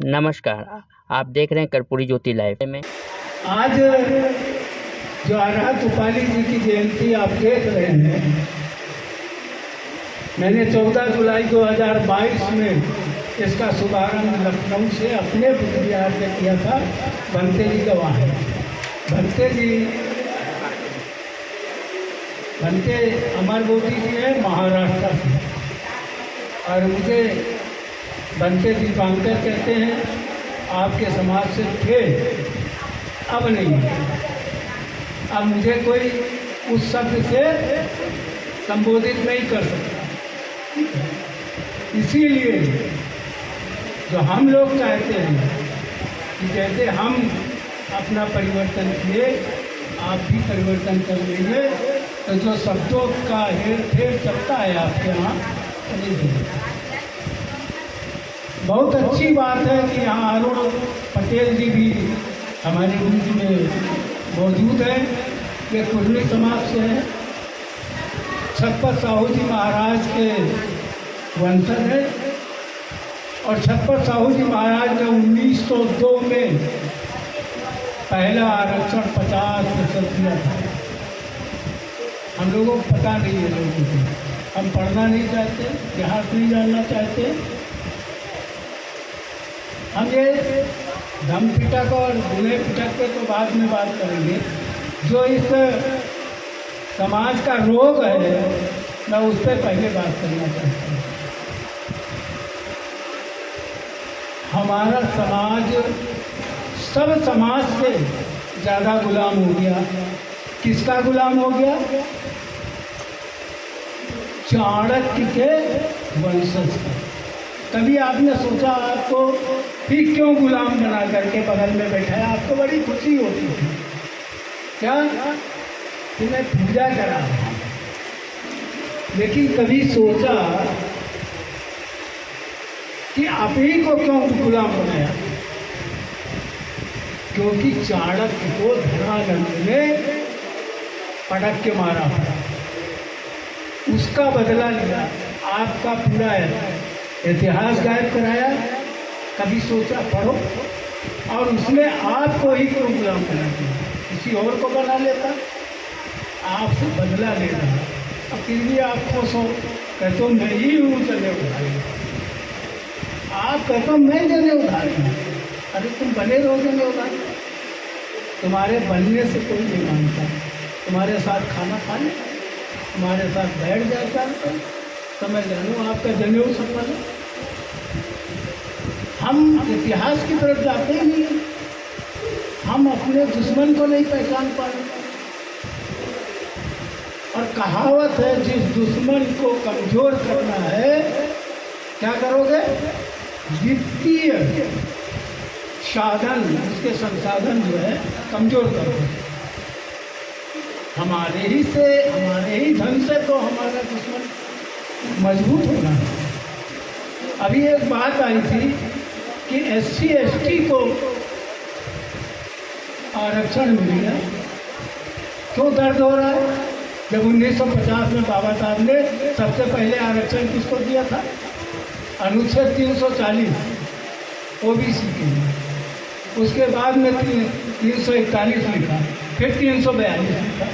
नमस्कार, आप देख रहे हैं कर्पूरी ज्योति लाइव में। आज जो अरहत उपाली जी की जयंती आप देख रहे हैं, मैंने 14 जुलाई 2022 में इसका शुभारंभ लखनऊ से अपने विहार से किया था। भंते जी गवाह हैं। भंते अमरबोधी जी है महाराष्ट्र से, और मुझे भंते दीपांकर कहते हैं। आपके समाज से थे, अब नहीं। अब मुझे कोई उस शब्द से संबोधित नहीं कर सकता। इसीलिए जो हम लोग चाहते हैं कि जैसे हम अपना परिवर्तन किए, आप भी परिवर्तन कर लीजिए। तो जो शब्दों का हेर फेर चलता है आपके यहाँ, बहुत अच्छी बात है कि यहाँ अरुण पटेल जी भी हमारे बीच में मौजूद हैं। वे कुर्मी समाज से हैं, छत्रपति साहू जी महाराज के वंशज हैं। और छत्रपति साहू जी महाराज ने 1902 में पहला आरक्षण 50% दिया था। हम लोगों को पता नहीं है, लोगों को हम पढ़ना नहीं चाहते, इतिहास नहीं जानना चाहते। हम ये धम पिटक और गुने पिटक पे तो बाद में बात करेंगे। जो इस समाज का रोग है, मैं उस पर पहले बात करना चाहता हूँ। हमारा समाज सब समाज से ज़्यादा गुलाम हो गया। किसका गुलाम हो गया? चाणक्य के वंशज का। कभी आपने सोचा आपको फिर क्यों गुलाम बना करके बगल में बैठा है? आपको बड़ी खुशी होती थी क्या कि मैं पूजा करा रहा हूँ, लेकिन कभी सोचा कि आप ही को क्यों गुलाम बनाया? क्योंकि चाणक्य को धनानंद ने पटक के मारा, उसका बदला लिया, आपका पूरा इतिहास गायब कराया। कभी सोचा पढ़ो, और उसने आपको ही क्यों गुलाम बना दिया? किसी और को बना लेता, आपसे बदला ले रहा। और फिर भी आप खुश हो, कहते हो मैं ही हूँ जने उधारी। आप कहते हो मैं जने उधारी। अरे तुम बने रहो जने उधारी, तुम्हारे बनने से कोई नहीं मानता। तुम्हारे साथ खाना खा ले, तुम्हारे साथ बैठ जाता तो मैं जानूँ आपका जनेऊ सफल है। हम इतिहास की तरफ जाते ही नहीं, हम अपने दुश्मन को नहीं पहचान पा रहे। और कहावत है, जिस दुश्मन को कमजोर करना है, क्या करोगे? वित्तीय साधन, उसके संसाधन जो है कमजोर करोगे। हमारे ही धन से तो हमारा दुश्मन मजबूत होना है। अभी एक बात आई थी कि SC ST को आरक्षण मिल गया। क्यों दर्द हो रहा है? जब 1950 में बाबा साहब ने सबसे पहले आरक्षण किसको दिया था? अनुच्छेद 340 OBC के लिए। उसके बाद में 341 लिखा, फिर 342 लिखा।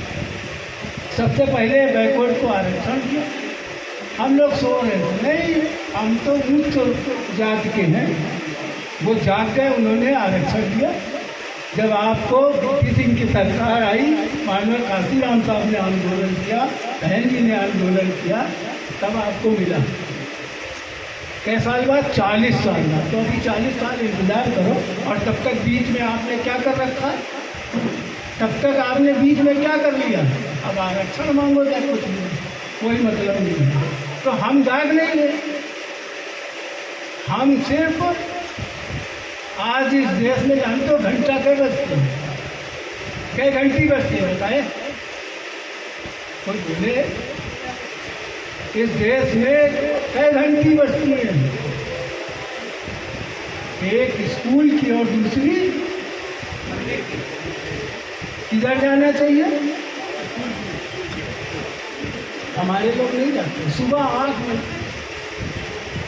सबसे पहले बैकवर्ड को आरक्षण दिया। हम लोग सो रहे थे, नहीं हम तो उच्च जात के हैं। वो जाग गए, उन्होंने आरक्षण दिया। जब आपको वीपी सिंह की सरकार आई, माननीय काशीराम साहब ने आंदोलन किया, बहन जी ने आंदोलन किया, तब आपको मिला। कै साल बाद? 40 साल बाद। तो अभी 40 साल इंतजार करो। और तब तक बीच में आपने क्या कर रखा? तब तक आपने बीच में क्या कर लिया? अब आरक्षण मांगो या कुछ नहीं, कोई मतलब नहीं है। तो हम जाग नहीं गए। हम सिर्फ आज इस देश में जानते हो घंटा कै बजते हैं? कै घंटी बजती है बताए? कोई बोले इस देश में कै घंटी बजती है? एक स्कूल की और दूसरी किधर जाना चाहिए? हमारे लोग नहीं जाते। सुबह 8 बजे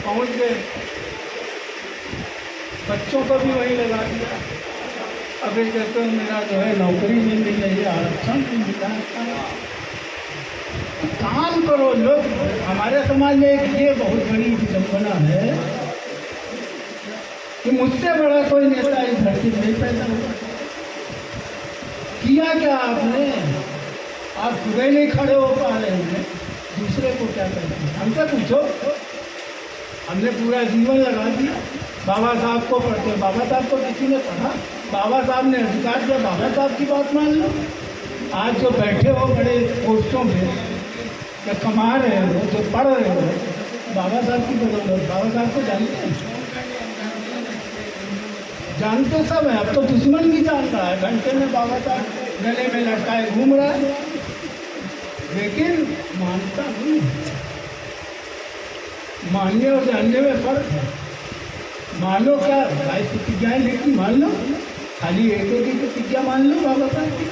पहुँच गए, बच्चों को भी वहीं लगा दिया। अभी कहते हो मेरा जो है नौकरी भी मिल रही है, आरक्षण भी मिला है। काम करो लोग। हमारे समाज में एक ये बहुत बड़ी विडंबना है कि मुझसे बड़ा कोई नेता इस धरती में नहीं पैदा हुआ। किया क्या आपने? आप खुद ही नहीं खड़े हो पा रहे हैं, दूसरे को क्या करते हैं? हमसे पूछो। हमने पूरा जीवन लगा दिया बाबा साहब को पढ़ते। बाबा साहब को किसी ने पढ़ा? बाबा साहब ने अधिकार दिया, बाबा साहब की बात मान लो। आज जो बैठे हो बड़े पोस्टों में या कमा रहे हो, जो पढ़ रहे हो, बाबा साहब की बदौलत। बाबा साहब को जानते हैं? जानते सब है। अब तो दुश्मन भी जान रहा है। घंटे में बाबा साहब गले में लटकाए घूम रहा है, लेकिन मानता नहीं। मानने और जानने में फर्क है। मानो क्या भाई प्रतिज्ञाएं लिखी मान लो, खाली एक एक प्रतिज्ञा मान लो। बाबा साहब की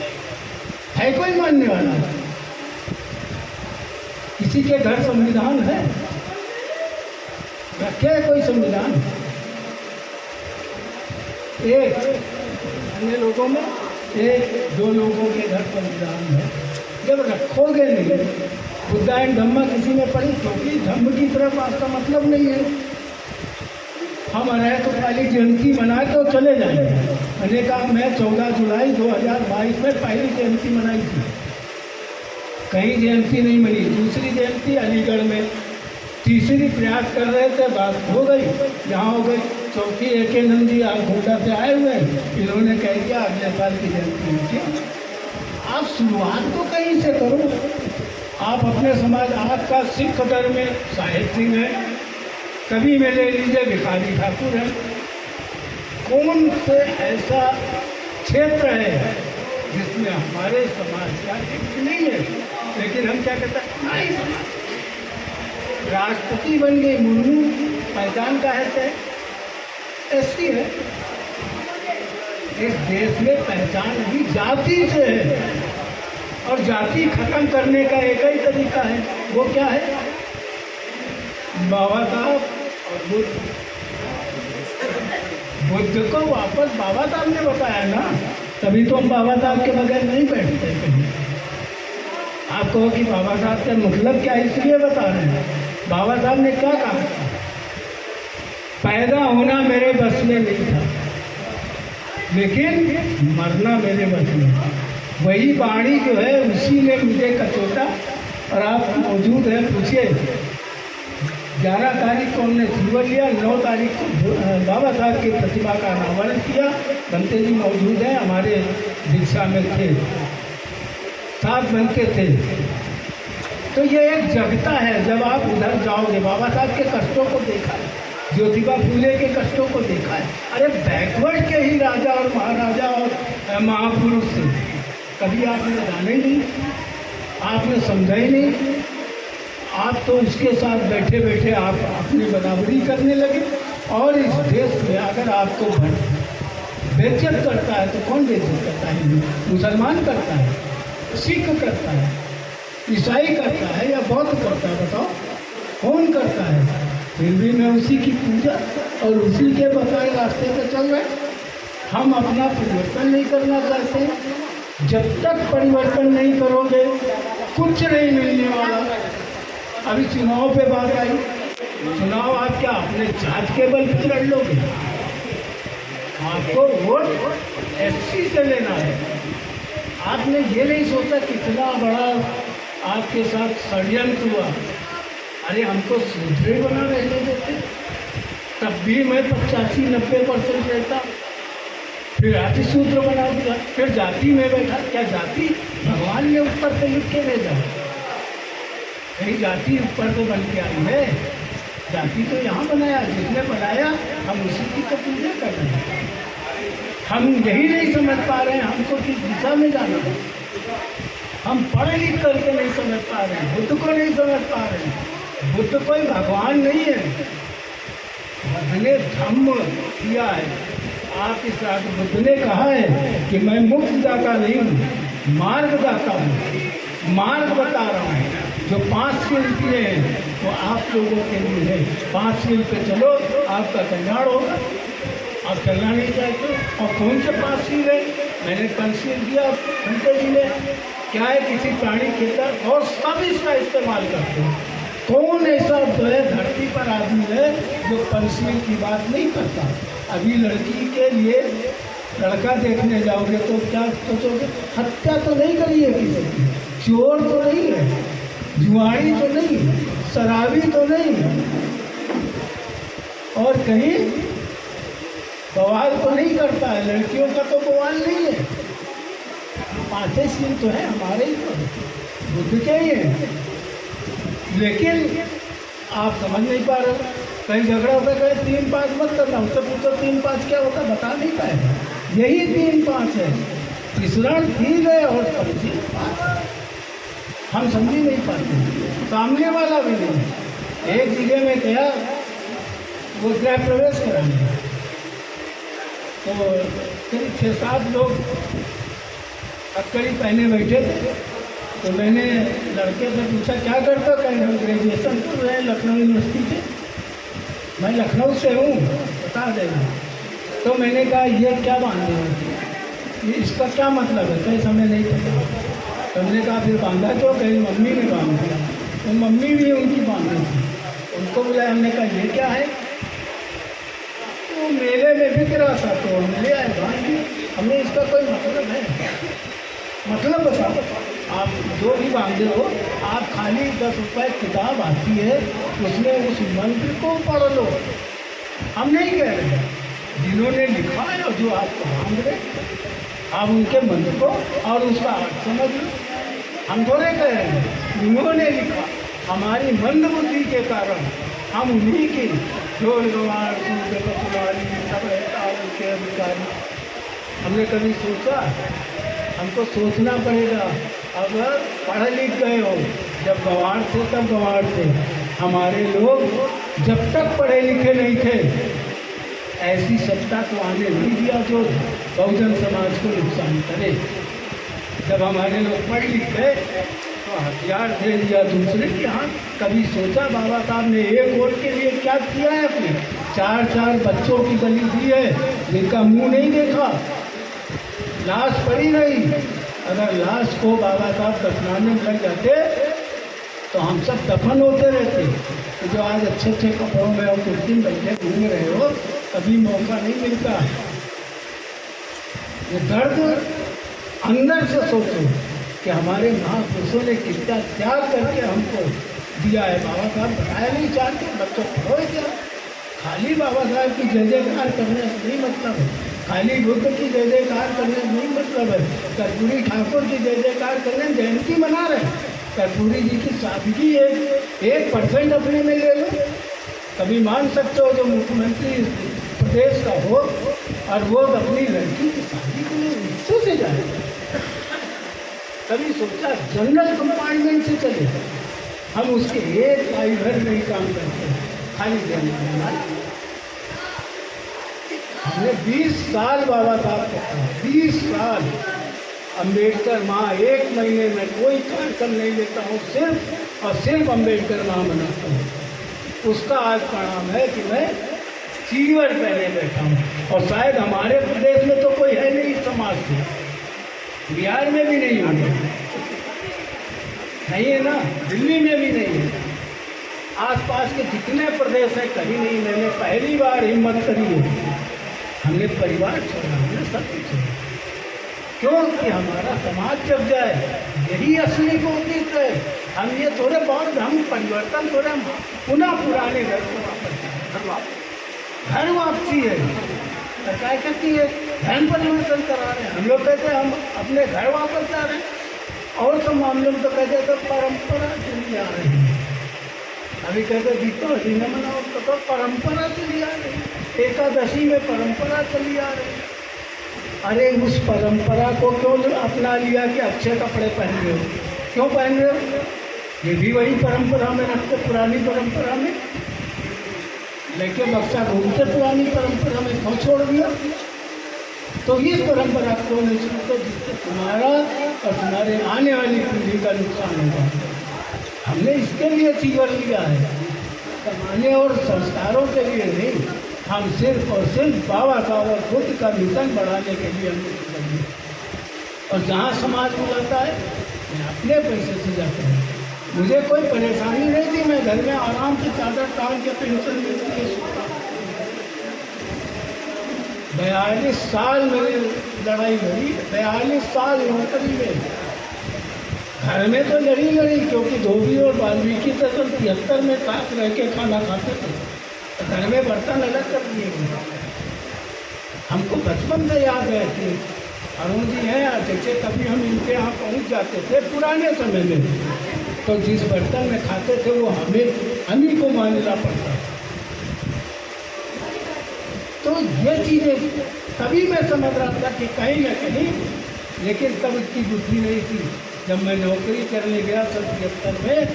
है कोई मानने वाला? किसी के घर संविधान है? रखे है कोई संविधान? एक अन्य लोगों में एक दो लोगों के घर संविधान है। जब रखोगे नहीं, बुद्धा एंड धम्मा किसी ने पढ़ी? क्योंकि धम्म की तरफ आपका मतलब नहीं है। हम रहे तो पहली जयंती मनाए तो चले जाएंगे। मैंने कहा मैं 14 जुलाई 2022 में पहली जयंती मनाई थी, कहीं जयंती नहीं मिली। दूसरी जयंती अलीगढ़ में, तीसरी प्रयास कर रहे थे, बात हो गई, यहाँ हो गई। चौथी AK नंदी आप गोंडा से आए हुए हैं, इन्होंने कह दिया अगले साल की जयंती होगी। आप शुरुआत तो कहीं से करो। आप अपने समाज, आपका सिख धर्म में साहिब सिंह है, कभी में ले लीजिए भिखारी ठाकुर है। कौन से ऐसा क्षेत्र है जिसमें हमारे समाज का एक नहीं है? लेकिन हम क्या कहते हैं, नहीं समाज। राष्ट्रपति बन गई मुर्मू, पहचान का है SC है। इस देश में पहचान भी जाति से है, और जाति खत्म करने का एक ही तरीका है। वो क्या है? बाबा साहब और बुद्ध को वापस बाबा साहब ने बताया ना, तभी तो हम बाबा साहब के बगैर नहीं बैठते कहीं। आप कहो कि बाबा साहब का मतलब क्या, इसलिए बता रहे हैं। बाबा साहब ने क्या कहा? पैदा होना मेरे बस में नहीं था, लेकिन मरना मेरे बस में था। वही वाणी जो है उसी ने मुझे कचोटा। और आप मौजूद हैं, पूछिए 11 तारीख को हमने जीवन लिया, 9 तारीख को बाबा साहब की प्रतिभा का अनावरण किया। बनते जी मौजूद हैं, हमारे दीक्षा में थे, साथ बनते थे। तो ये एक जगता है। जब आप उधर जाओगे, बाबा साहब के कष्टों को देखा है, ज्योतिबा फूले के कष्टों को देखा है। अरे बैकवर्ड के ही राजा और महाराजा और महापुरुष से कभी आपने जाना ही नहीं, आपने समझा ही नहीं। आप तो उसके साथ बैठे बैठे आप अपनी बराबरी करने लगे। और इस देश में अगर आपको बेइज्जत करता है तो कौन बेइज्जत करता है? मुसलमान करता है, सिख करता है, ईसाई करता है या बौद्ध करता है? बताओ कौन करता है? फिर भी मैं उसी की पूजा और उसी के बताए रास्ते पर चल रहे। हम अपना परिवर्तन नहीं करना चाहते। जब तक परिवर्तन नहीं करोगे कुछ नहीं मिलने वाला। अभी चुनाव पे बात आई। चुनाव आप क्या अपने जात के बल पर लड़ लोगे? आपको वोट SC से लेना है। आपने ये नहीं सोचा कितना बड़ा आपके साथ षड्यंत्र हुआ। अरे हमको सूत्रे बना रहने देते, तब भी मैं 85-90% रहता। फिर अतिसूत्र बना दिया, फिर जाति में बैठा। क्या जाति भगवान ने ऊपर से लिख के भेजा? कहीं जाति ऊपर से बन के आई है? जाति तो यहाँ बनाया, जिसने बनाया हम उसी की तो पूजा कर रहे हैं। हम यही नहीं समझ पा रहे हैं हमको किस दिशा में जाना है। हम पढ़ लिख करके नहीं समझ पा रहे हैं, बुद्ध को नहीं समझ पा रहे हैं। बुद्ध कोई भगवान नहीं है, बुद्ध ने धम्म किया है। आप इस बुद्ध ने कहा है कि मैं मुक्त दाता नहीं हूँ, मार्गदाता हूँ, मार्ग बता रहा हूँ। जो 5 सील दिए हैं वो आप लोगों के लिए है। 5 सील पे चलो, आपका कल्याण होगा। आप चलना नहीं चाहते और कौन से पास सील है? मैंने कल सील दिया घंटे जी ने। क्या है, किसी प्राणी खेतर और सब इसका इस्तेमाल करते हैं। कौन ऐसा जो है धरती पर आदमी है जो पंसील की बात नहीं करता? अभी लड़की के लिए लड़का देखने जाओगे तो क्या सोचोगे? हत्या तो नहीं करी है किसी की, चोर तो नहीं है, जुआरी तो नहीं, शराबी तो नहीं, और कहीं बवाल तो नहीं करता है। लड़कियों का तो बवाल नहीं है। पांचें सील तो है हमारे ही, तो बुद्ध के ही है। लेकिन आप समझ नहीं पा रहे। कहीं झगड़ा होता है, कहीं 3-5 मत करना, उससे पूछो 3-5 क्या होता है, बता नहीं पाएगा। यही 3-5 है, विसरण ठीक है और पंसील 5। हम समझ ही नहीं पाते, सामने वाला भी नहीं। एक जगह में गया, वो गृह प्रवेश कराने, तो करीब 6-7 लोग अक्कड़ी पहने बैठे थे। तो मैंने लड़के से पूछा क्या करते हो? कहीं हम ग्रेजुएशन कर रहे हैं लखनऊ यूनिवर्सिटी से। मैं लखनऊ से हूँ, बता देना। तो मैंने कहा ये क्या बांधे हो, ये इसका क्या मतलब है? कहीं समय नहीं पता। तो मैंने कहा फिर बांधा क्यों? कहीं मम्मी ने बांध दिया। तो मम्मी भी उनकी बांधी थी, उनको बुलाया। हमने कहा ये क्या है? तो मेले में बिक रहा था तो हम ले आए, बांध दिए। हमें इसका कोई मतलब है? मतलब बताओ, आप जो भी बांधे हो, आप खाली 10 रुपये किताब आती है, उसमें उस मंत्र को पढ़ लो। हम नहीं कह रहे हैं, जिन्होंने लिखा है और जो आपको बांध रहे, आप उनके मंत्र को और उसका अर्थ समझ लो। हम थोड़े कह रहे हैं, उन्होंने लिखा, हमारी मंद बुद्धि के कारण हम उन्हीं की ढोल गवार पटवारी सब रहता उनके अधिकारी। हमने कभी सोचा? हमको सोचना पड़ेगा। अगर पढ़ लिख गए हो, जब गवार थे तब गवार थे। हमारे लोग जब तक पढ़े लिखे नहीं थे, ऐसी सत्ता को आने नहीं दिया जो बहुजन समाज को नुकसान करे। जब हमारे लोग पढ़ लिख गए तो हथियार दे दिया दूसरे के हाथ। कभी सोचा बाबा साहब ने एक वोट के लिए क्या किया है? अपने 4-4 बच्चों की बलि दी है, जिनका मुंह नहीं देखा, लाश पड़ी रही। अगर लाश को बाबा साहब दफनाने में लग जाते तो हम सब दफन होते रहते। तो जो आज अच्छे अच्छे कपड़ों में और कुर्सी में बैठे घूम रहे हो, कभी मौका नहीं मिलता। ये दर्द अंदर से सोचो कि हमारे महापुरुषों ने कितना त्याग करके हमको दिया है। बाबा साहब बताया नहीं चाहते, बच्चों पढ़ो क्या? खाली बाबा साहब की जय जयकार करने से नहीं मतलब है, खाली बुद्ध की जय जयकार करने से नहीं मतलब है, कर्पूरी ठाकुर की जय जयकार करने जयंती मना रहे हैं। कर्पूरी जी की सादगी 1% अपने में ले लो। कभी मान सकते हो जो मुख्यमंत्री प्रदेश का हो और वो अपनी लड़की की शादी के लिए रिक्शे से जाए? कभी सोचा जनरल कंपार्टमेंट से चले? हम उसके एक पाई भर नहीं काम करते, खाली देने। हमने 20 साल बाबा साहब को कहा, 20 साल। अम्बेडकर माँ 1 महीने में कोई कार्यक्रम नहीं लेता हूँ, सिर्फ और सिर्फ अम्बेडकर माँ मनाता हूँ। उसका आज परिणाम है कि मैं सीवर पहने बैठा हूँ। और शायद हमारे प्रदेश में तो कोई है नहीं इस समाज से, बिहार में भी नहीं होंगे, नहीं है ना, दिल्ली में भी नहीं है, आसपास के जितने प्रदेश हैं कहीं नहीं। मैंने पहली बार हिम्मत करी है, हमने परिवार छोड़ा, हमने सब कुछ छोड़ा। क्योंकि हमारा समाज जब जाए, यही असली गौरव है। हम ये थोड़े बहुत हम परिवर्तन थोड़े पुनः पुराने घर को वापस घर वापसी है। सरकार कहती है धर्म परिवर्तन करा रहे हैं, हम लोग कहते हैं हम अपने घर वापस जा रहे हैं। और तो मामलों में तो कहते हैं तो परंपरा चली आ रही है। अभी कहते दीपावली न मनाओ तो परंपरा चली आ रही है, एकादशी में परंपरा चली आ रही है। अरे उस परंपरा को क्यों अपना लिया कि अच्छे कपड़े पहन रहे हो? क्यों पहन रहे हो? ये भी वही परंपरा में रखते, पुरानी परंपरा में लेके बक्सा घूमते, पुरानी परंपरा में क्यों छोड़ दिया? तो इस परंपरा को नहीं छोड़ते जिससे तुम्हारा और तुम्हारे आने वाली पीढ़ी का नुकसान होगा। हमने इसके लिए जीवन लिया है, कमाने और संस्कारों के लिए नहीं। हम सिर्फ और सिर्फ बाबा साहब और खुद का मिशन बढ़ाने के लिए हमने कर दिया। और जहाँ समाज बुलाता है मैं अपने पैसे से जाता हूँ। मुझे कोई परेशानी नहीं थी, मैं घर में आराम से चादर तान के पेंशन मिलती है सोता। 42 साल मेरी लड़ाई लड़ी, 42 साल नौकरी में। घर में तो लड़ी क्योंकि धोबी और वाल्मीकि से तो 73 में साथ रह के खाना खाते थे, तो घर में बर्तन अलग कर दिए गए। हमको बचपन से याद है कि अरुण जी हैं, जैसे कभी हम इनके यहाँ पहुँच जाते थे पुराने समय में, तो जिस बर्तन में खाते थे वो हम ही को मानना पड़ता। तो ये चीज़ें तभी मैं समझ रहा था कि कहीं ना कहीं, लेकिन तब इतनी बुद्धि नहीं थी। जब मैं नौकरी करने गया 73 में,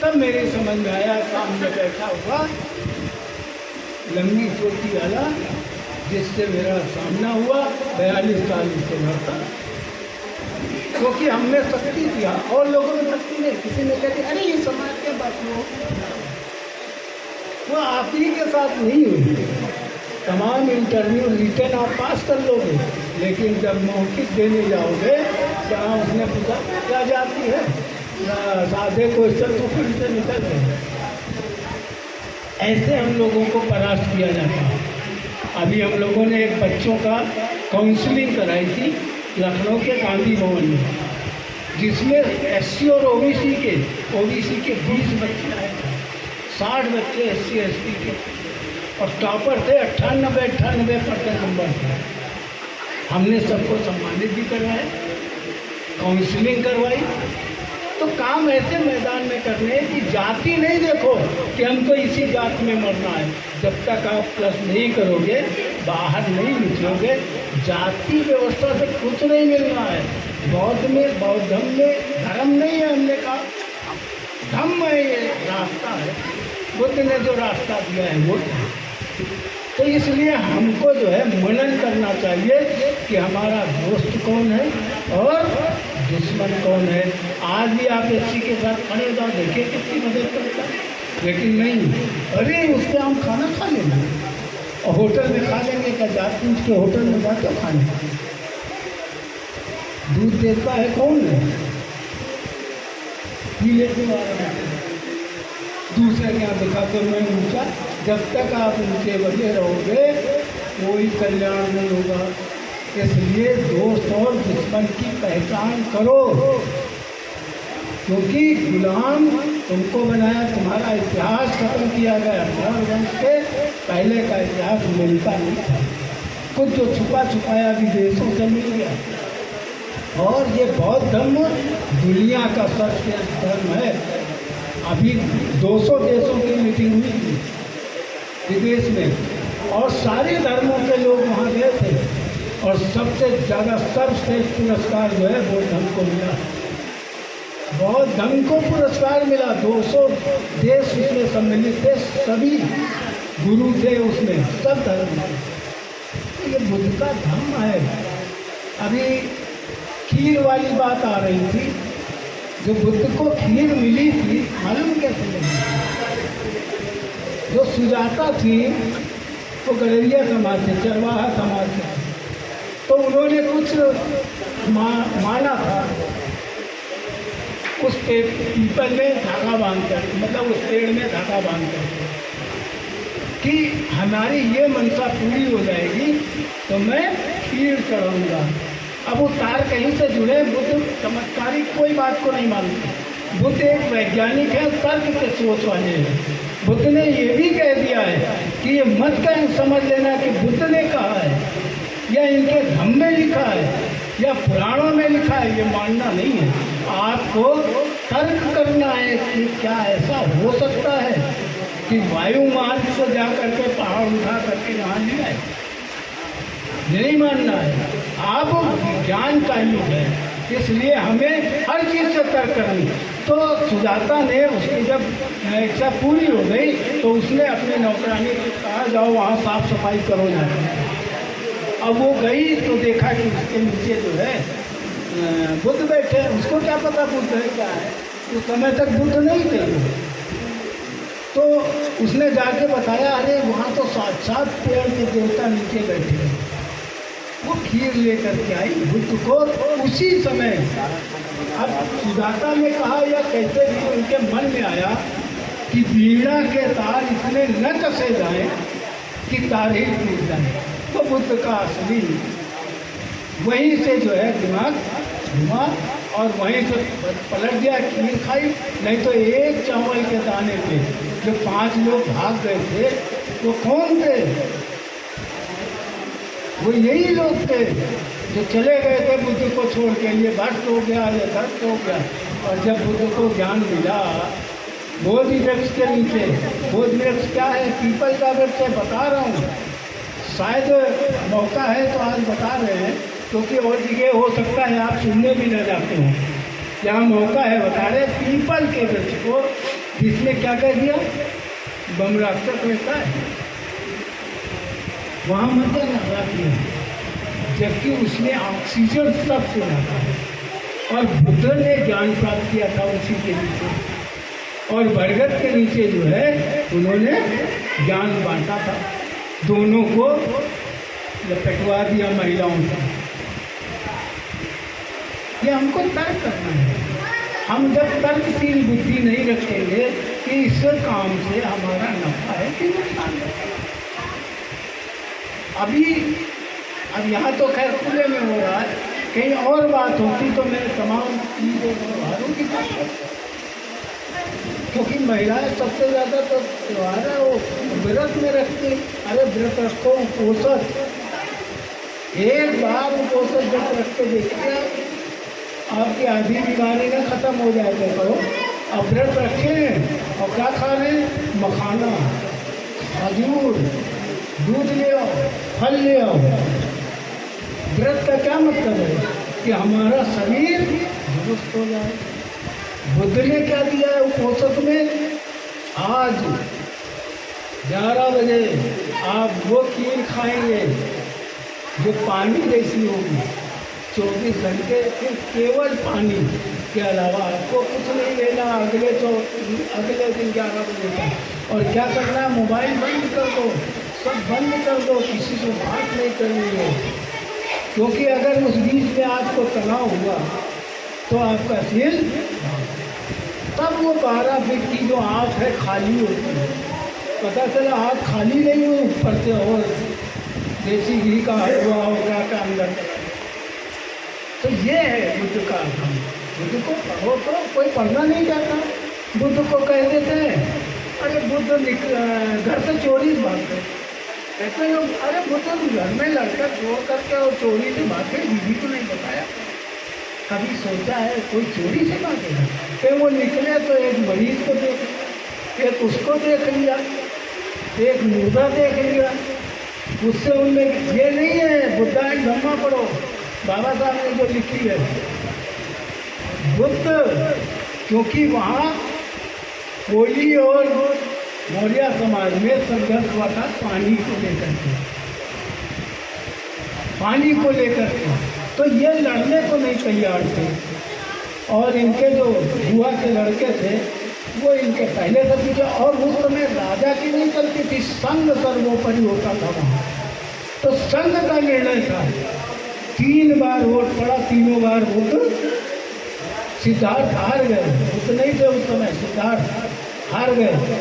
तब मेरे समझ में आया, सामने बैठा हुआ लंबी चोटी वाला जिससे मेरा सामना हुआ, 42 साल से लड़ता, क्योंकि हमने शक्ति किया और लोगों में शक्ति नहीं। किसी ने कहते अरे ये समाज के बात हो, वो आप ही के साथ नहीं हुई। तमाम इंटरव्यू रिटर्न आप पास कर लोगे, लेकिन जब मौखिक देने जाओगे जहाँ उसने पूछा क्या जाती है, सादे क्वेश्चन तो फिर से निकल गए। ऐसे हम लोगों को परास्त किया जाता है। अभी हम लोगों ने एक बच्चों का काउंसलिंग कराई थी लखनऊ के गांधी भवन में, जिसमें SC और OBC के 20 बच्चे आए थे, 60 बच्चे SC ST के, और टॉपर थे 98% नंबर थे। हमने सबको सम्मानित भी करवाया, काउंसलिंग करवाई। तो काम ऐसे मैदान में करने की जाति नहीं देखो कि हमको इसी जात में मरना है। जब तक आप प्लस नहीं करोगे, बाहर नहीं निकलोगे, जाति व्यवस्था से कुछ नहीं मिलना है। बौद्ध धर्म में धर्म नहीं है, हमने कहा धम्म है, ये रास्ता है। बुद्ध ने जो रास्ता दिया है वो। तो इसलिए हमको जो है मनन करना चाहिए कि हमारा दोस्त कौन है और दुश्मन कौन है। आज भी आप SC के साथ खड़े हो जाओ, देखिए कितनी मदद करता है, लेकिन नहीं, अरे उससे हम खाना खा लेंगे और होटल में खा लेंगे। क्या जात पूछ के होटल में जाते हो खाने? दूध देता है कौन है? पी लेते दूसरे के यहाँ दिखाते हुए ऊँचा। जब तक आप उनके बजे रहोगे कोई कल्याण नहीं होगा। इसलिए दोस्त और दुश्मन की पहचान करो, क्योंकि गुलाम तुमको बनाया, तुम्हारा इतिहास खत्म किया गया। मौर्य वंश के पहले का इतिहास मिलता नहीं था, कुछ जो छुपा छुपाया विदेशों से मिल गया। और ये बौद्ध धर्म दुनिया का सर्वश्रेष्ठ धर्म है। अभी 200 देशों की मीटिंग हुई थी विदेश में, और सारे धर्मों के लोग वहाँ गए थे, और सबसे ज़्यादा सर्वश्रेष्ठ पुरस्कार जो है बौद्ध धर्म को मिला। बौद्ध धर्म को पुरस्कार मिला। 200 देश उसमें सम्मिलित थे, सभी गुरु थे उसमें, सब धर्म थे। ये बुद्ध का धर्म है। अभी खीर वाली बात आ रही थी, जो बुद्ध को खीर मिली थी मालूम कैसे मिली? जो सुजाता थी वो गडरिया समाज से, चरवाहा समाज से, तो उन्होंने कुछ माना था उस पीपल में धागा बांधकर, मतलब उस पेड़ में धागा बांधकर, कि हमारी ये मनसा पूरी हो जाएगी तो मैं खीर चढ़ाऊँगा। अब वो तार कहीं से जुड़े। बुद्ध चमत्कारिक कोई बात को नहीं मानते। बुद्ध एक वैज्ञानिक है, तर्क के सोच वाले हैं। बुद्ध ने ये भी कह दिया है कि ये मत कहीं समझ लेना कि बुद्ध ने कहा है या इनके धम्म में लिखा है या पुराणों में लिखा है, ये मानना नहीं है। आपको तर्क करना है कि क्या ऐसा हो सकता है कि वायु मार्ग से जा करके पहाड़ उठा करके यहाँ ले आए। नहीं मानना है। आप ज्ञान का युग है, इसलिए हमें हर चीज़ से तर्क करनी। तो सुजाता ने उसकी जब इच्छा पूरी हो गई तो उसने अपने नौकरानी को कहा जाओ वहाँ साफ सफाई करो जाकर। अब वो गई तो देखा कि उसके नीचे जो है बुद्ध बैठे। उसको क्या पता बुद्ध है क्या है, उस समय तक बुद्ध नहीं थे। तो उसने जाके बताया, अरे वहाँ तो 7 पेड़ के देवता नीचे बैठे हैं, वो खीर लेकर के आई बुद्ध को उसी समय। अब सुजाता ने कहा या कैसे भी उनके मन में आया कि वीणा के तार इतने न कसे जाएं कि तार ही टूट जाए। तो बुद्ध का असली वहीं से जो है दिमाग घुमा और वहीं से पलट गया, खीर खाई। नहीं तो एक चावल के दाने पे जो 5 लोग भाग गए थे वो कौन थे? वो यही लोग थे जो चले गए थे बुद्ध को छोड़ के, लिए भक्त हो गया या दस्त हो गया। और जब बुद्ध को ज्ञान मिला बोधि वृक्ष के नीचे, बोधि वृक्ष क्या है? पीपल का वृक्ष है, बता रहा हूँ। शायद मौका है तो आज बता रहे हैं, क्योंकि और जगह हो सकता है आप सुनने भी न जाते हो। यहाँ मौका है बता रहे, पीपल के वृक्ष को जिसने क्या कह दिया, बमराक्षक रहता है वहाँ मत लगा दिया, जबकि उसने ऑक्सीजन सब से रखा है। और बुद्ध ने ज्ञान प्राप्त किया था उसी के नीचे, और बरगद के नीचे जो है उन्होंने ज्ञान बांटा था, दोनों को लपेटवा दिया महिलाओं का। ये हमको तर्क करना है। हम जब तर्कशील बुद्धि नहीं रखेंगे कि इस काम से हमारा नफा है कि नुकसान है। अब यहाँ तो खैर खुले में हो रहा है, कहीं और बात होती तो मैं तमाम चीज़ों त्यौहारों की बात करता, क्योंकि महिलाएं सबसे ज़्यादा तो त्यौहार है वो व्रत में रखती। अरे व्रत रखो, उपोषण एक बार उपोषण व्रत रख के देखिए, आपकी आधी बीमारी ना खत्म हो जाएगा। करो अब व्रत रखें और क्या खा रहे हैं? मखाना, खजूर, दूध ले आओ, फल ले आओ। व्रत का क्या मतलब है? कि हमारा शरीर दुरुस्त हो जाए। बुद्ध ने क्या दिया है उपोषण में? आज 11 बजे आप वो खीर खाएंगे जो पानी जैसी होगी, 24 घंटे फिर केवल पानी के अलावा आपको कुछ नहीं लेना। अगले दिन 11 बजे तक। और क्या करना है? मोबाइल बंद कर दो, सब बंद कर दो, किसी से बात नहीं करनी है। क्योंकि अगर उस बीच में आपको तनाव हुआ तो आपका दिल, तब वो 12 फीट की जो आँख है खाली होती है। पता चला आँख खाली नहीं हो, ऊपर से और देसी घी का हलवा होगा का अंदर। तो ये है बुद्ध का काम। बुद्ध को पढ़ो तो कोई पढ़ना नहीं चाहता। बुद्ध को कह देते हैं अरे बुद्ध घर से चोरी भागते, कहते हैं अरे बुद्ध घर में लड़का चोर करके और चोरी से भागे, बीवी को नहीं बताया। कभी सोचा है कोई चोरी से भागेगा? फिर वो निकले तो एक मरीज को देख, एक उसको देख लिया, एक मुर्दा देख लिया। उससे उनमें ये नहीं है बुद्धा एक धम्मा पढ़ो, बाबा साहब ने जो लिखी है बुद्ध, क्योंकि वहाँ कोली और मौर्य समाज में संघर्ष हुआ था पानी को लेकर के, पानी को लेकर के। तो ये लड़ने को नहीं तैयार थे। और इनके जो बुआ के लड़के थे वो इनके पहले से पीछे। और उस समय राजा की नहीं चलती थी, संघ सर्वोपरि होता था वहाँ। तो संघ का निर्णय था। 3 बार वोट पड़ा, तीनों बार वोट सिद्धार्थ हार गए। बुद्ध नहीं थे उस समय, सिद्धार्थ हार गए।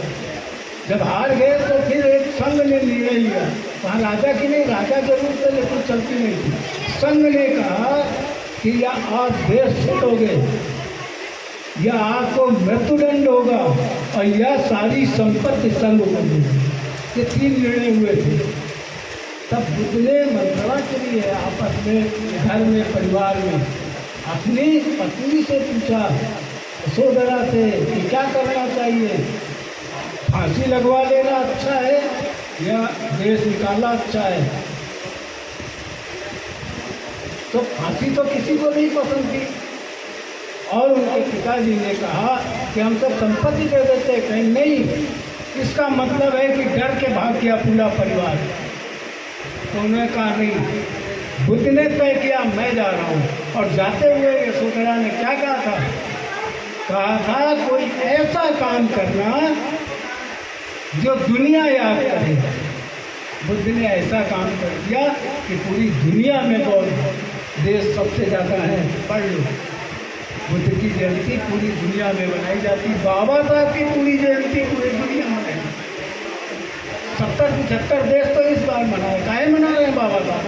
जब हार गए तो फिर एक संघ ने निर्णय लिया, वहाँ राजा की नहीं, राजा जरूर थे लेकिन चलती नहीं थी। संघ ने कहा कि या आप देश छोड़ोगे या आपको मृत्युदंड होगा और यह सारी संपत्ति संघ को मिलेगी। ये 3 निर्णय हुए थे। तब बुद्ध ने मंत्रणा करी है आपस में, घर में, परिवार में। अपनी पत्नी से पूछा, यशोधरा से, कि क्या करना चाहिए, फांसी लगवा लेना अच्छा है या देश निकालना अच्छा है? तो फांसी तो किसी को नहीं पसंद थी। और उनके पिताजी ने कहा कि हम तो संपत्ति दे देते, कहीं नहीं, इसका मतलब है कि डर के भाग गया पूरा परिवार। तो उन्होंने कहा नहीं, बुद्ध ने तय किया मैं जा रहा हूँ। और जाते हुए यशोधरा ने क्या कहा था कोई ऐसा काम करना जो दुनिया याद करे। बुद्ध ने ऐसा काम कर दिया कि पूरी दुनिया में बौद्ध देश सबसे ज़्यादा है। पढ़ लो, बुद्ध की जयंती पूरी दुनिया में मनाई जाती। बाबा साहब की पूरी जयंती पूरी दुनिया में मनाई। 70-75 देश तो इस बार मनाए। काहे मना रहे हैं बाबा साहब?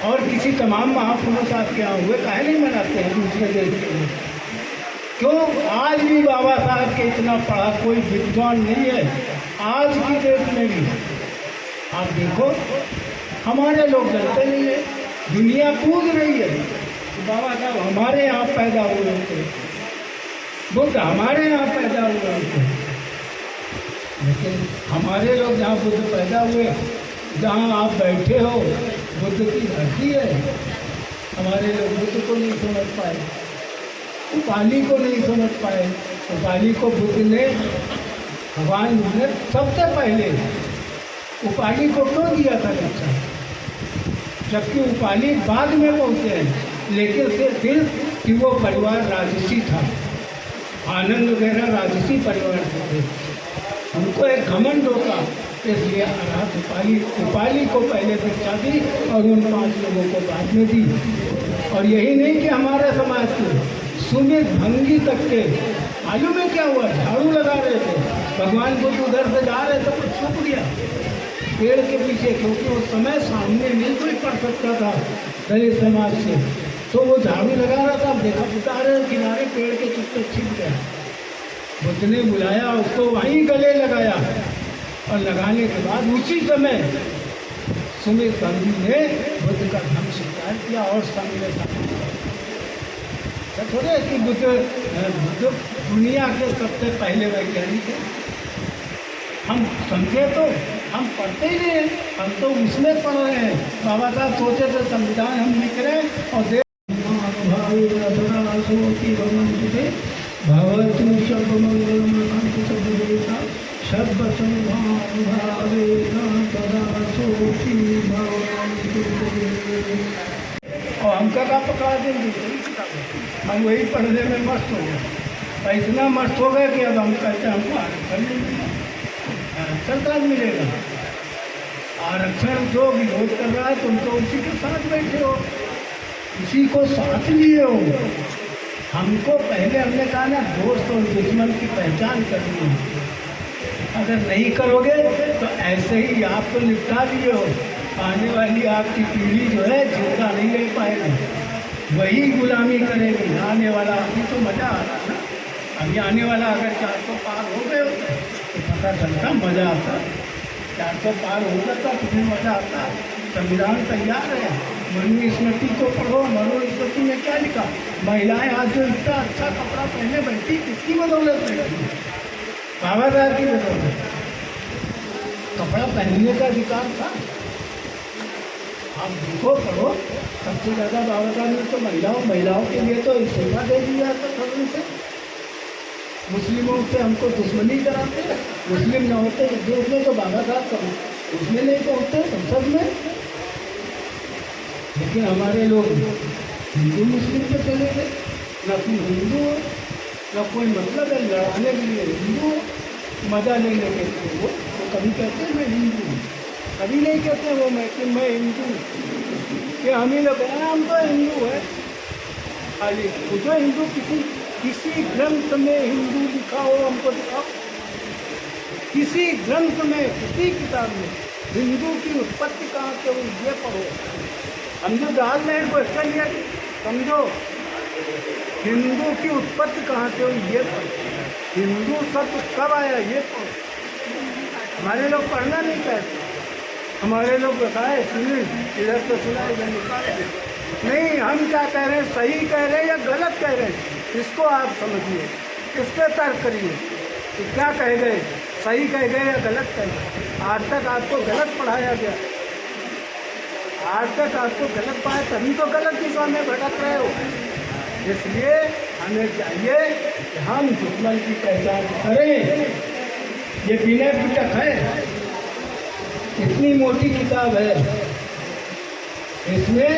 और किसी तमाम महापुरुष आपके यहाँ हुए काहे नहीं मनाते हैं दूसरे देश के लोग? क्यों? आज भी बाबा साहब के इतना पढ़ा कोई विद्वान नहीं है आज की डेट में भी। आप देखो, हमारे लोग जानते नहीं है, दुनिया पूज रही है बाबा साहब हमारे यहाँ पैदा हुए थे, बुद्ध हमारे यहाँ पैदा हुए थे। लेकिन हमारे लोग जहाँ बुद्ध पैदा हुए, जहाँ आप बैठे हो बुद्ध की धरती है, हमारे लोग बुद्ध को नहीं समझ पाए, उपाली को नहीं समझ पाए। उपाली को बुद्ध ने, भगवान ने सबसे पहले उपाली को क्यों दिया था कक्षा? जबकि उपाली बाद में पहुँचे हैं, लेकिन सिर्फ कि वो परिवार राजसी था, आनंद वगैरह राजसी परिवार से थे, उनको एक घमंड होता, इसलिए अनाथ उपाली को पहले शिक्षा दी और उन 5 लोगों को बाद में दी। और यही नहीं कि हमारे समाज के सुमित भंगी तक के, मालूम है क्या हुआ? झाड़ू लगा रहे थे, भगवान बुद्ध उधर से जा रहे थे, कुछ छुप गया पेड़ के पीछे, क्योंकि उस समय सामने नहीं कोई पढ़ सकता था दलित समाज से, तो वो झाड़ू लगा रहा था, देखा उतार किनारे पेड़ के चुपके छिप गया। बुद्ध ने बुलाया उसको, वहीं गले लगाया और लगाने के बाद उसी समय सुमित भंगी ने बुद्ध का धर्म स्वीकार किया और सामने थोड़े कि बुद्ध दुनिया के सबसे पहले वैज्ञानिक है। हम समझे तो हम पढ़ते ही नहीं, हम तो उसमें पढ़ रहे हैं। बाबा साहब सोचे थे संविधान हम लिख रहे हैं और और हम का पकड़ा देंगे, हम वही पढ़ने में मस्त हो गए और इतना मस्त हो गए कि अब हम कहते हैं हमको आरक्षण नहीं मिलेगा। आरक्षण कब मिलेगा? आरक्षण जो विरोध कर रहा है तुम तो उसी के साथ बैठे हो, उसी को साथ लिए हो। हमको पहले हमने कहा ना, दोस्त और दुश्मन की पहचान करनी है। अगर नहीं करोगे तो ऐसे ही आप तो निपटा लिए हो, आने वाली आपकी पीढ़ी जो है जिंदा नहीं रह पाएगी, वही गुलामी करेगी। आने वाला अभी तो मज़ा आ रहा था, अभी आने वाला अगर 400 पार हो गए तो पता चलता, मज़ा आता। 400 पार हो जाता तो फिर मज़ा आता। संविधान तैयार है, मनुस्मृति को पढ़ो। मनुस्मृति में क्या लिखा? महिलाएं आज जो इतना अच्छा कपड़ा पहने बैठी, किसकी बदौलत बैठी? बाबा साहब की बदौलत। कपड़ा पहनने का अधिकार था। आप देखो, पढ़ो, सबसे ज़्यादा बाबा साहब ने तो महिलाओं के लिए तो इस्तीफा दे दिया था खबरों से। मुस्लिमों से हमको दुश्मनी कराते, मुस्लिम न होते इस देश में तो बाबा साहब उसमें नहीं पहुँचते संसद में। लेकिन हमारे लोग हिंदू मुस्लिम पे चले गए, न तुम हिंदू हो न कोई मतलब है लड़ाने के लिए हिंदू हो, मज़ा लेने के लिए वो कभी कहते हैं मैं हिंदू हूँ, कभी नहीं कहते वो मैं कि मैं हिंदू हूँ। कि हम ही लोग हैं, हम तो हिंदू है खाली। जो हिंदू किसी ग्रंथ में हिंदू लिखा हो हमको दिखाओ, किसी ग्रंथ में, किसी किताब में हिंदू की उत्पत्ति कहाँ से हुई ये पढ़ो। हम जो जहाज में हैं क्वेश्चन ये समझो, हिंदू की उत्पत्ति कहाँ से हुई ये पढ़ो। हिंदू शब्द कब आया ये पढ़ो। हमारे लोग पढ़ना नहीं चाहते, हमारे लोग बताए सुने, इधर तो सुना इधर निकाले नहीं। हम क्या कह रहे हैं, सही कह रहे हैं या गलत कह रहे हैं, इसको आप समझिए, इस पर तर्क करिए कि क्या कह गए, सही कह गए या गलत कह गए। आज तक आपको गलत पढ़ाया गया, आज तक आपको गलत पढ़ाया, तभी तो गलत दिशा में भटक रहे हो। इसलिए हमें चाहिए कि हम दुश्मन की पहचान करें। ये विनय पिटक है, इतनी मोटी किताब है, इसमें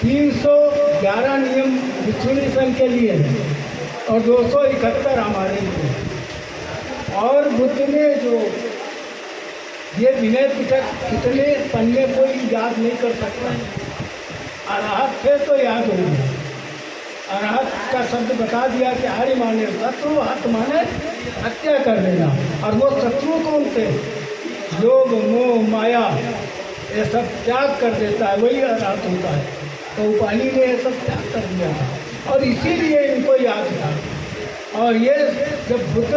311 नियम विश्व संघ के लिए है और 271 हमारे लिए। और बुद्ध ने जो ये विनय पिटक कितने पन्ने कोई याद नहीं कर सकता। अरहत थे तो याद होंगे। अरहत का शब्द बता दिया कि आर्य माने शत्रु, हत माने हत्या कर देना। और वो शत्रु कौन थे? लोभ मोह माया ये सब त्याग कर देता है, वही अरहत होता है। तो उपाली ने ये सब त्याग कर दिया था और इसीलिए इनको याद था। और ये जब बुद्ध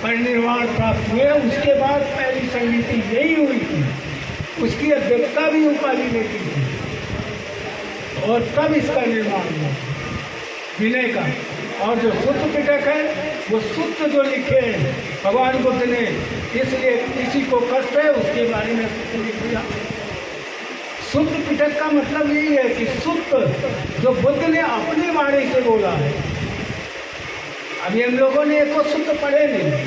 परिनिर्वाण प्राप्त हुए उसके बाद पहली संगीति यही हुई थी। उसकी अध्यक्षता भी उपाली ने की थी और तब इसका निर्माण हुआ विनय का। और जो सुत्त पिटक है वो सुत्त जो लिखे हैं भगवान बुद्ध ने, इसलिए किसी को कष्ट है उसके बारे में सुत्त लिख दिया। सुत्त पिटक का मतलब यही है कि सुत्त जो बुद्ध ने अपनी वाणी से बोला है। अभी हम लोगों ने एक सुत्त पढ़े नहीं,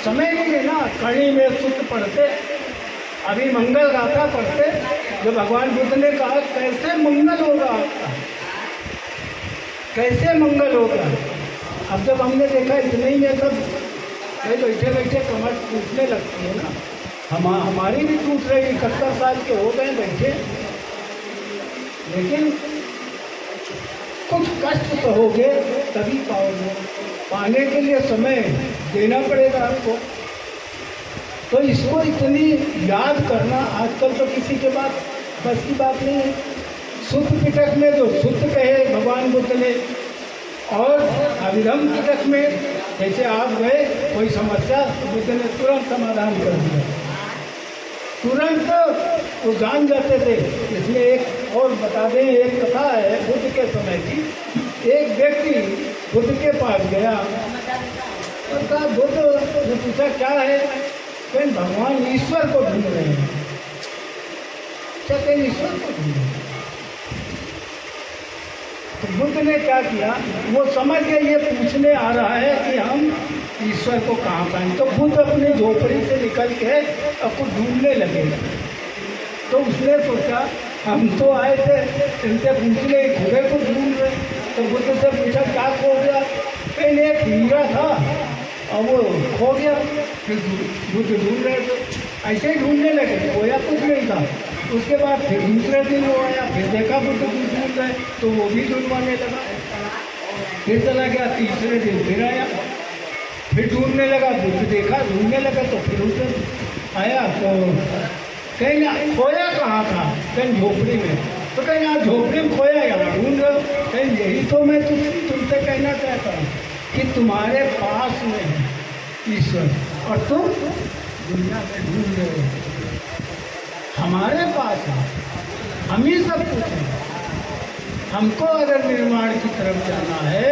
समय नहीं है ना, कड़ी में सुत्त पढ़ते, अभी मंगल गाथा पढ़ते। जो भगवान बुद्ध ने कहा कैसे मंगल होगा आपका, कैसे मंगल होगा। अब जब हमने देखा इतने ही में सब बैठे बैठे कमर टूटने लगती है ना, हमारी भी टूट रही। 71 साल के हो गए बैठे, लेकिन कुछ कष्ट सहोगे तभी पाओगे। पाने के लिए समय देना पड़ेगा आपको। तो इसको इतनी याद करना आजकल तो किसी के पास बस की बात नहीं है। सुत्त पिटक में जो सुत्त कहे भगवान बुद्ध ने, और अभिधम पिटक में जैसे आप गए कोई समस्या बुद्ध ने तुरंत समाधान कर दिया, तुरंत वो जान जाते थे। इसमें एक और बता दें, एक कथा है बुद्ध के समय की। एक व्यक्ति बुद्ध के पास गया और कहा बुद्ध ने पूछा क्या है? कहीं भगवान ईश्वर को ढूंढ रहे हैं। क्या कहीं ईश्वर को ढूंढ रहे हैं? तो बुद्ध ने क्या किया, वो समझ गया ये पूछने आ रहा है कि हम ईश्वर को कहाँ पाएं। तो बुद्ध अपनी झोपड़ी से निकल के आपको ढूंढने लगे। तो उसने सोचा हम तो आए थे इनसे पूछने, घोड़े को ढूंढ रहे। तो बुद्ध से पूछा क्या खो गया? कहीं एक हीरा था और वो खो गया। फिर बुद्ध ढूंढ रहे थे, ऐसे ही ढूंढने लगे, खोया कुछ नहीं था। उसके बाद फिर दूसरे दिन वो आया, फिर देखा बुद्ध ढूंढ रहे तो वो भी ढूंढवाने लगा। फिर चला गया, तीसरे दिन फिर आया, फिर ढूंढने लगा, बुद्ध देखा ढूंढने लगा तो फिर उसे आया। तो कहीं ना खोया कहाँ था? कहीं झोपड़ी में। तो कहीं यहाँ झोपड़ी में खोया, यहाँ ढूंढ रहे हो। कहीं यही तो मैं तुमसे कहना चाहता हूँ कि तुम्हारे पास में है ईश्वर और तुम दुनिया में ढूंढ रहे हो। हमारे पास है, हम ही सब कुछ है। हमको अगर निर्माण की तरफ जाना है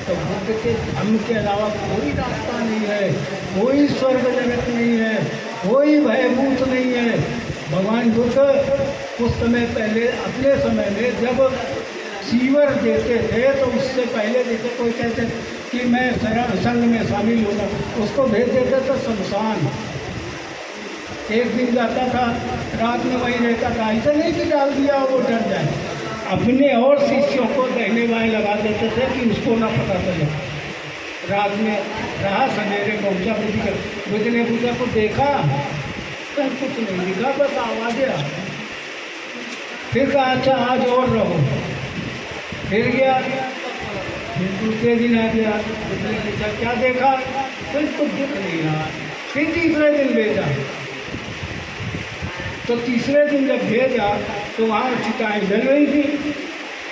तो बुद्ध के धम्म के अलावा कोई रास्ता नहीं है, कोई स्वर्ग जगत नहीं है, कोई भयभूत नहीं है। भगवान बुद्ध कुछ समय पहले अपने समय में जब सीवर देते थे तो उससे पहले जैसे कोई कहते कि मैं शरण संघ में शामिल होगा, उसको भेज देते थे शमशान। एक दिन जाता था, रात में वहीं रहता था। ऐसा नहीं कि डाल दिया वो डर जाए, अपने और शिष्यों को दहने बाएं लगा देते थे कि उसको ना पता चले। रात में रहा, सवेरे पहुंचा बुद्ध ने पूछा को देखा तो कुछ नहीं दिखा, बस आवाज़ें आ। फिर कहा अच्छा आज और रहो। फिर गया, फिर दूसरे दिन आ गया, बुद्ध ने पूछा क्या देखा? फिर कुछ दिख नहीं रहा। फिर तीसरे दिन भेजा। तो तीसरे दिन जब भेजा तो वहाँ चिताएँ जल रही थी।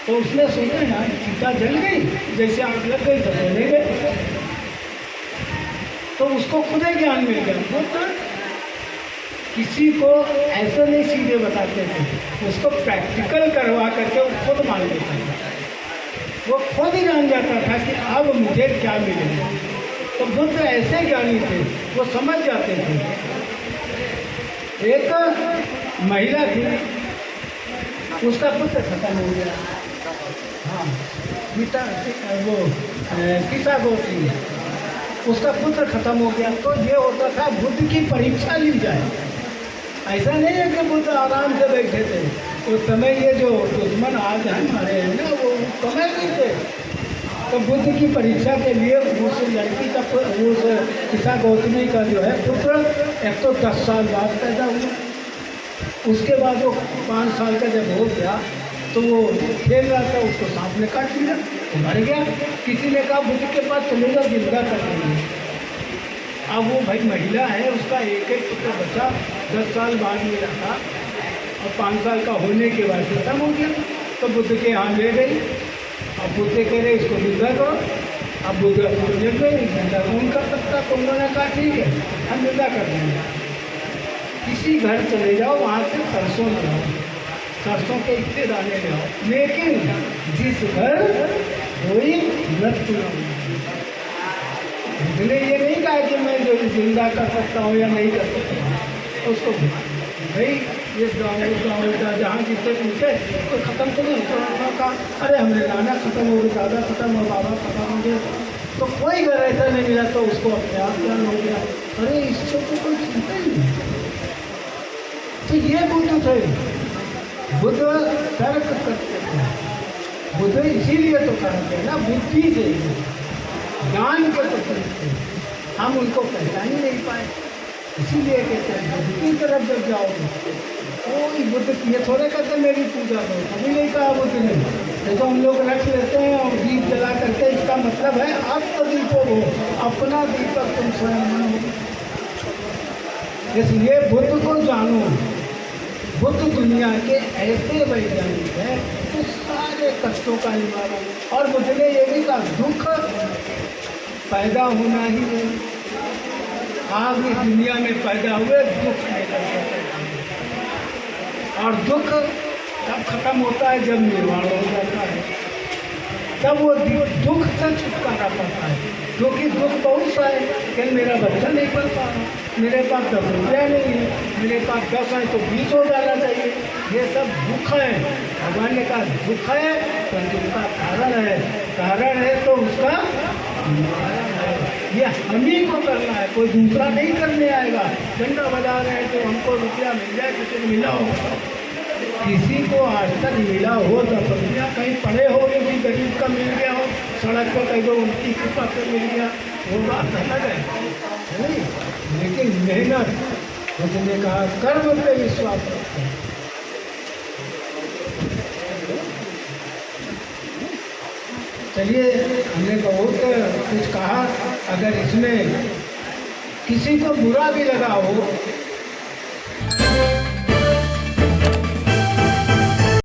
तो उसने सोचा ना चिता जल गई, जैसे आग लग गई तो जले गए। तो उसको खुद ही ज्ञान मिल गया। तो किसी को ऐसा नहीं सीधे बताते थे, उसको प्रैक्टिकल करवा करके वो खुद मान लेता था। वो खुद ही जान जाता था कि अब मुझे क्या मिलेगा। तो बुद्ध ऐसे ज्ञानी थे, वो समझ जाते थे। एक महिला थी, उसका पुत्र खत्म हो गया। हाँ, गीता वो गीता गोत्री, उसका पुत्र खत्म हो गया। तो ये होता था बुद्ध की परीक्षा ली जाए। ऐसा नहीं है कि बुद्ध आराम से बैठे थे। उस समय ये जो दुश्मन आज हैं हमारे हैं ना, वो समय नहीं थे। तो बुद्ध की परीक्षा के लिए उस लड़की का उस ईसा गौतमी का जो है पुत्र 110 साल बाद पैदा हुआ। उसके बाद वो 5 साल का जब हो गया तो वो खेल रहा था, उसको सांप ने काट लिया, मर गया। किसी ने कहा बुद्ध के पास चले जाओ, जिंदा कर देंगे। अब वो भाई महिला है, उसका एक एक पुत्र बच्चा 10 साल बाद में रहा और 5 साल का होने के बाद खत्म हो गया। तो बुद्ध के यहाँ ले गई। अब बुद्ध कह रहे इसको जिंदा करो। अब बुद्ध को ले गए, जिंदा कौन कर सकता? तो उन्होंने कहा ठीक है, हम जिंदा कर देंगे। किसी घर चले जाओ, वहाँ से सरसों ले आओ, सरसों के इतने दाने ले आओ, लेकिन जिस घर कोई मृत्यु न हो। इसलिए ये नहीं कहा कि मैं जो जिंदा कर सकता हूँ या नहीं कर सकता हूँ। उसको भाई इस गाँव उस गाँव का जहाँ जिससे पूछे तो ख़त्म तो नहीं होता। कहा अरे हमने नाना ख़त्म हो गया, दादा ख़त्म हो, बाबा ख़त्म हो गए, तो कोई घर ऐसा नहीं मिला तो उसको अपने आप ज्ञान हो गया। अरे इससे तो कोई चिंता ही नहीं। तो ये बुद्ध थे, बुद्ध तर्क करते थे। बुद्ध इसीलिए तो करते हैं ना, बुद्धि से, ज्ञान के तो करते। हम उनको पहचान ही नहीं पाए, इसीलिए कहते हैं बुद्ध की तरफ जब जाओगे कोई बुद्ध ये थोड़े कहते मेरी पूजा करो, कभी नहीं कहा बुद्ध ने। देखो हम लोग रख लेते हैं और दीप जला करके, इसका मतलब है आत्मदीपो हो, अपना दीपक तुम स्वयं बनो। इसलिए बुद्ध को जानो। बुद्ध दुनिया के ऐसे वैज्ञानिक हैं जो सारे कष्टों का निवारण। और बुद्ध ने ये भी कहा दुख पैदा होना ही नहीं। आप इस दुनिया में पैदा हुए दुख नहीं कर सकते, और दुख तब खत्म होता है जब निर्वाण हो जाता है, तब वो दुख से छुटकारा पाता है। क्योंकि दुख बहुत सा है कि मेरा बच्चा नहीं पढ़ पा रहा, मेरे पास 10 रुपया नहीं है, मेरे पास 10 है तो 20 हो जाना चाहिए। ये सब दुख है। भगवान ने कहा दुख है पर दुख का कारण है तो उसका ये हम ही को करना है, कोई दूसरा नहीं करने आएगा। डंडा बजा रहे हैं तो हमको रुपया मिल जाए, किसी को मिला हो, किसी को आज तक मिला हो 10 रुपया, कहीं पड़े हो किसी गरीब का मिल गया हो, सड़क पर कहीं तो उनकी कृपा से मिल गया, वो बात अलग है नहीं। लेकिन मेहनत, उसने कहा कर्म पे विश्वास रखते हैं। चलिए हमने बहुत कुछ कहा। अगर इसमें किसी को बुरा भी लगा हो